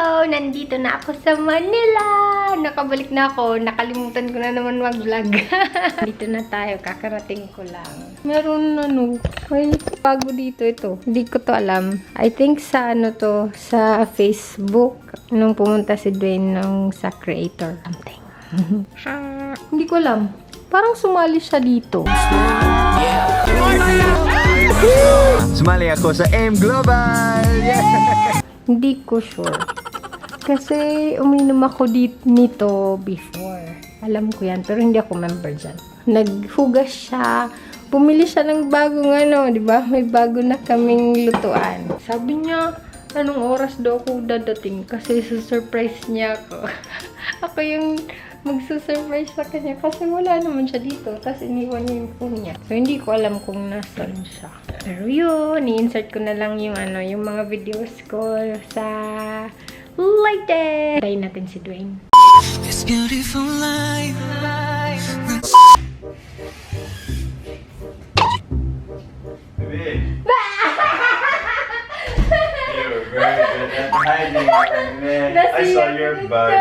Hello! Nandito na ako sa Manila! Nakabalik na ako. Nakalimutan ko na naman mag-vlog. Dito na tayo. Kakarating ko lang. Meron may bago dito ito. Hindi ko to alam. I think sa sa Facebook. Nung pumunta si Dwayne sa creator. Something. Hindi ko alam. Parang sumali siya dito. Sumali ako sa M Global! Yeah! Hindi ko sure. Kasi uminom ako nito before. Alam ko yan, pero hindi ako member dyan. Naghugas siya. Bumili siya ng bagong di ba? May bago na kaming lutuan. Sabi niya, anong oras daw ako dadating? Kasi susurprise niya ako. Ako yung magsusurprise sa kanya kasi wala naman siya dito. Tapos iniwan niya yung phone niya. So, hindi ko alam kung nasan siya. Pero yun, i-insert ko na lang yung yung mga videos ko sa LinkedIn. Tayo natin si Dwayne. This beautiful life. Baby. You were very good at hiding, man. I saw your bug.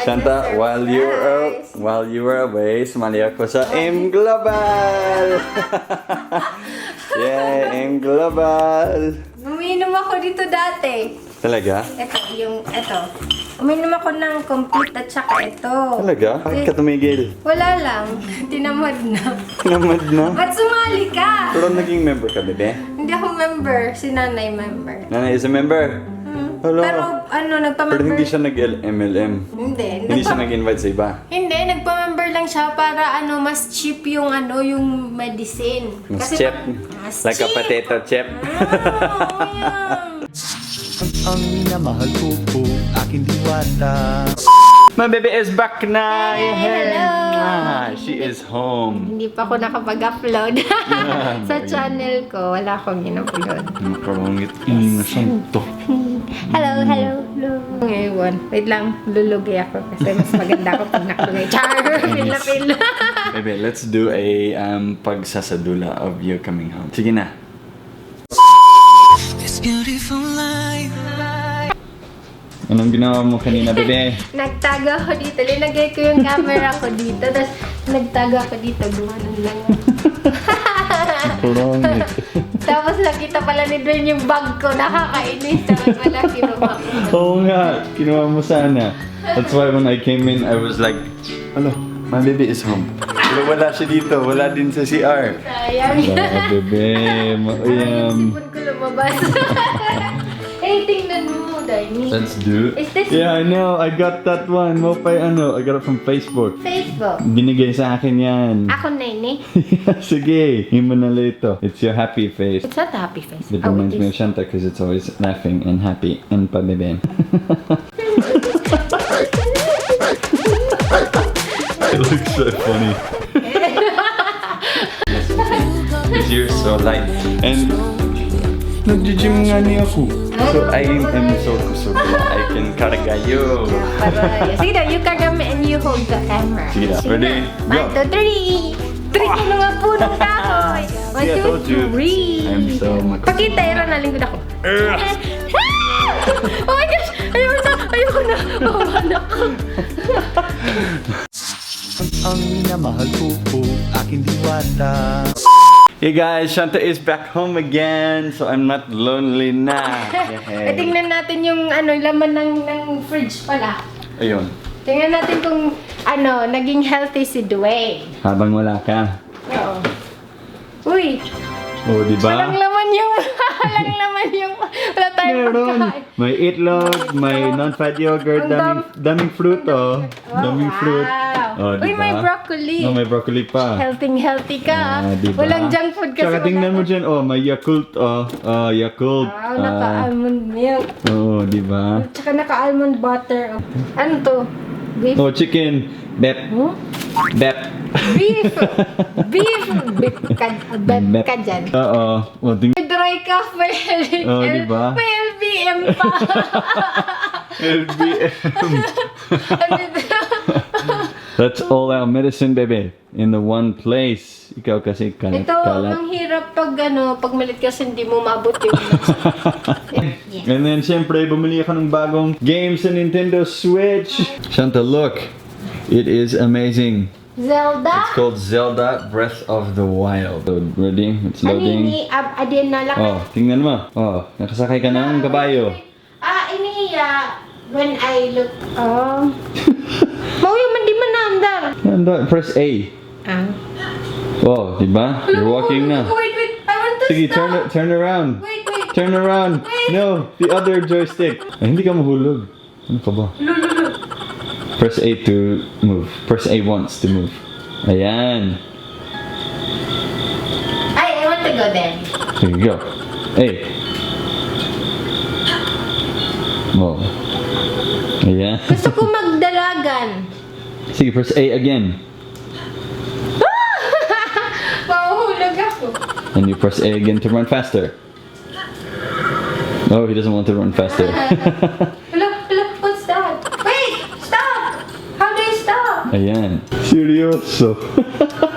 Shanta, while you were away, sumali ako sa M Global. Yeah, M Global. Uminom ako dito dati. Talaga? Ito. Uminom ako ng complete at saka ito. Talaga? Bakit ka tumigil? Wala lang. Tinamad na. Tinamad na? Ba't sumali ka? Pero naging member ka, bebe? Hindi ako member. Si nanay member. Nanay is a member? Hello. Pero nagpa-member. Pero hindi siya nag-MLM. Hindi siya nag-invite sa iba. Hindi, nagpa-member lang siya para mas cheap yung yung medicine. Mas cheap? Like a potato chip? Ang minamahal ko po, aking diwata. My baby is back na! Hello! She is home. Hindi pa ako nakapag-upload sa channel ko. Wala akong in-upload. Makarungit na santo. Hello. Ngayon, wait lang. Lulugay ako kasi mas maganda ako pag nakalugay. Char! Pila. Baby, let's do a pagsasadula of you coming home. Sige na. This beautiful life. Anong ginawa mo kanina, bebe? Nagtago ako dito. Linagay ko yung camera ko dito. Tapos nagtago ako dito. Gumanon lang. Makarungit. Tapos nakita pala ni Dwayne yung bag ko. Nakakainis. Tapos wala kinuha ko. Oo nga, kinuha mo sana. That's why when I came in, I was like, hello, my baby is home. Pero wala siya dito. Wala din sa CR. Sayang. Bebe, mauyam. Sipon ko lumabas. Eh, tingnan mo, Dani. Let's do. Is this Yeah, I know. I got that one. I got it from Facebook. Facebook? Binigay sa akin yan. Ako na yun Sige, himo na lito. It's your happy face. It's not a happy face. It reminds me of Shanta because it's always laughing and happy and pabeben. It looks so funny. Because you're so light. And nag-gym nga niya ako. So I am so kusog. I can karga you. Sige daw, you carry me and you hold the camera. Sige na, ready? Go! 1, 2, 3! Trick mo nga po ng kahoy! 1, 2, 3! I'm so makusog. Pakita, nalingkod ako. Oh my gosh! Ayoko na! Bawa na ako. Ang minamahal ko po, aking diwata. Hey guys, Shanta is back home again, so I'm not lonely na. Eh, tingnan natin yung laman ng fridge pala. Ayun. Tingnan natin kung naging healthy si Dwayne. Habang wala ka. Oo. Uy! Oh, di ba? Walang laman yung wala tayong pagkain. May itlog, may non-fat yogurt, daming fruit oh. Daming fruit. Oh, Uy, diba? may broccoli. No, may broccoli pa. Healthy ka. Diba? Walang junk food kasi. Tsaka tingnan mo dyan, oh, may Yakult, oh. Yakult. Naka-almond milk. Oh, di ba? Tsaka naka-almond butter. Ano to? Beef? Oh, chicken. Bep. Hmm? Bep. Beef! Beef! Beef ka dyan. Oo. O, May dry ka, may, Oh, diba? may LBM pa. LBM. That's all our medicine, baby. In the one place. Ikaw kasi kalat. Ito, ang hirap pag pag malit kasi hindi mo mabot yung yeah. And then, syempre, bumili ako ng bagong game sa Nintendo Switch. Shanta, look. It is amazing. Zelda? It's called Zelda Breath of the Wild. So, ready? It's loading. Adin na lang. Oh, tingnan mo. Oh, nakasakay ka ng kabayo. When I look, Mauyo man di man naandar. Press A. Oh, diba? You're walking na. Wait, I want to Sige, stop. turn around. Wait. Turn around. Wait. No, the other joystick. Ay, hindi ka mahulog. Ano ka ba? Press A to move. Press A once to move. Ayan. I want to go there. Here you go. A. Oh. Ayan. Gusto ko magdalagan. Sige, press A again. Mahuhulog ako. And you press A again to run faster. Oh, he doesn't want to run faster. Look, what's that? Wait, stop! How do I stop? Ayan. Seryoso.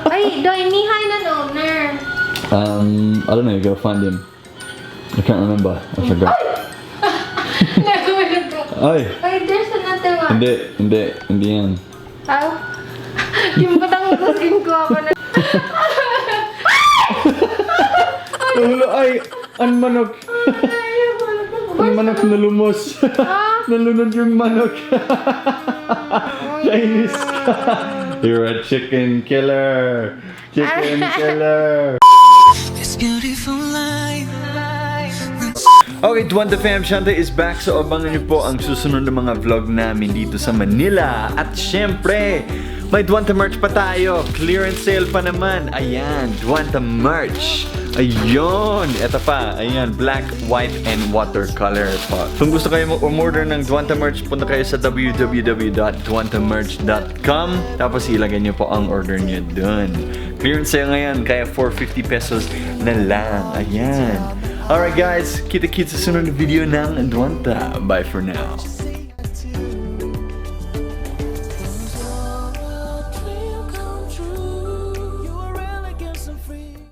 Ay, do I need an owner? I don't know, you gotta find him. I can't remember. I forgot. Nahulog ako. Ay! Wait, there's another one. Hindi yan. Yung patang-usin ko ako na. Ay! Ang manok! Ang manok na lumos. Nalunod yung manok. Chinese ka. You're a chicken killer. Chicken killer. This beautiful life. Okay, DWANTAFAM, Shanta is back. So abangan niyo po ang susunod na mga vlog namin dito sa Manila. At syempre, may DWANTA merch pa tayo. Clearance sale pa naman. Ayan, DWANTA merch. Ayun, eto pa. Ayan, black, white, and watercolor pa. Kung gusto kayo mag-order ng DWANTA merch, punta kayo sa www.dwantamerch.com. Tapos ilagay niyo po ang order niyo dun. Clearance sale ngayon, kaya 450 pesos na lang. Ayan. Alright guys, kita-kits sa sunod na video ng DWANTA. Bye for now.